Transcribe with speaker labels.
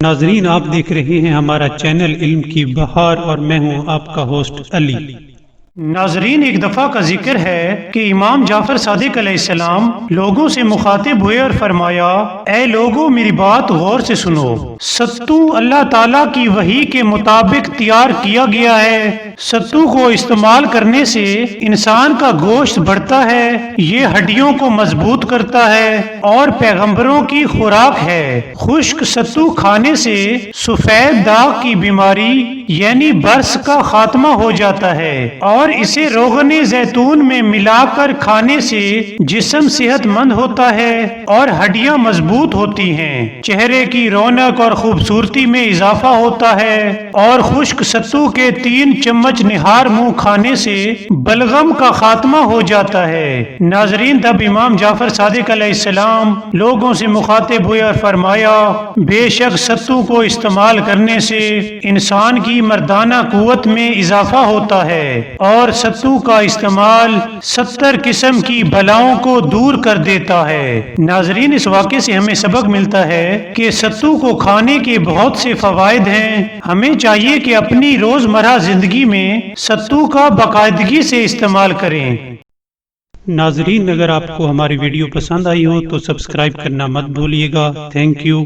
Speaker 1: ناظرین، آپ دیکھ رہے ہیں ہمارا چینل علم کی بہار اور میں ہوں آپ کا ہوسٹ علی۔
Speaker 2: ناظرین، ایک دفعہ کا ذکر ہے کہ امام جعفر صادق علیہ السلام لوگوں سے مخاطب ہوئے اور فرمایا، اے لوگوں میری بات غور سے سنو۔ ستو اللہ تعالیٰ کی وحی کے مطابق تیار کیا گیا ہے۔ ستو کو استعمال کرنے سے انسان کا گوشت بڑھتا ہے، یہ ہڈیوں کو مضبوط کرتا ہے اور پیغمبروں کی خوراک ہے۔ خشک ستو کھانے سے سفید داغ کی بیماری یعنی برس کا خاتمہ ہو جاتا ہے، اور اسے روغن زیتون میں ملا کر کھانے سے جسم صحت مند ہوتا ہے اور ہڈیاں مضبوط ہوتی ہیں، چہرے کی رونق اور خوبصورتی میں اضافہ ہوتا ہے، اور خشک ستو کے 3 چمچ نہار منہ کھانے سے بلغم کا خاتمہ ہو جاتا ہے۔ ناظرین، تب امام جعفر صادق علیہ السلام لوگوں سے مخاطب ہوئے اور فرمایا، بے شک ستو کو استعمال کرنے سے انسان کی مردانہ قوت میں اضافہ ہوتا ہے، اور ستو کا استعمال 70 قسم کی بلاؤں کو دور کر دیتا ہے۔ ناظرین، اس واقعے سے ہمیں سبق ملتا ہے کہ ستو کو کھانے کے بہت سے فوائد ہیں۔ ہمیں چاہیے کہ اپنی روزمرہ زندگی میں ستو کا باقاعدگی سے استعمال کریں۔
Speaker 1: ناظرین، اگر آپ کو ہماری ویڈیو پسند آئی ہو تو سبسکرائب کرنا مت بھولیے گا۔ Thank you.